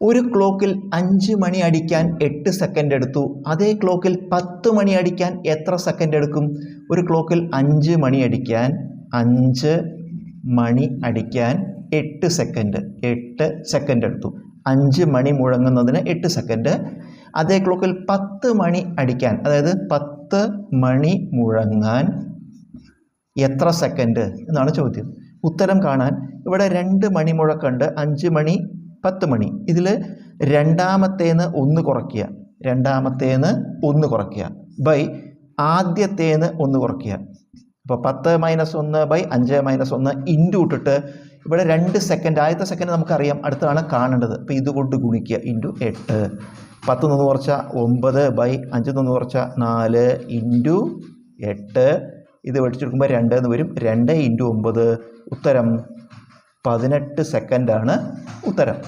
ഒരു ക്ലോക്കിൽ 5 മണി അടിക്കാൻ 8 സെക്കൻഡ് എടുത്തു. അതേ ക്ലോക്കിൽ 10 മണി അടിക്കാൻ എത്ര സെക്കൻഡ് എടുക്കും? ഒരു ക്ലോക്കിൽ 5 മണി അടിക്കാൻ 8 സെക്കൻഡ് 8 സെക്കൻഡ് എടുത്തു. 5 മണി മുഴങ്ങുന്നതിന് 8 സെക്കൻഡ്. അതേ ക്ലോക്കിൽ 10 മണി അടിക്കാൻ, അതായത് 10 മണി മുഴങ്ങാൻ എത്ര സെക്കൻഡ് എന്നാണ് ചോദ്യം. ഉത്തരം കാണാൻ ഇവിടെ 2 മണി മുഴക്കുണ്ട്, 5 മണി 10 മണി. ഇതിൽ രണ്ടാമത്തേന്ന് 1 കുറയ്ക്കുക ബൈ ആദ്യത്തേന്ന് 1 കുറയ്ക്കുക. അപ്പോൾ 10 - 1 ബൈ 5 - 1 ഇൻറ്റു ഇട്ടിട്ട് ഇവിടെ 2 സെക്കൻഡ്, ആദ്യത്തെ സെക്കൻഡ് നമുക്കറിയാം, അടുത്താണ് കാണേണ്ടത്. അപ്പോൾ ഇതുകൊണ്ട് ഗുണിക്കുക ഇൻറ്റു 8. 10 നിന്ന് കുറച്ചാൽ 9 ബൈ 5 നിന്ന് കുറച്ചാൽ 4 ഇൻറ്റു 8. ഇത് വെടിച്ചെടുക്കുമ്പോൾ 2 എന്ന് വരും. 2 ഇൻറ്റു 9, ഉത്തരം 18 സെക്കൻഡാണ് ഉത്തരം.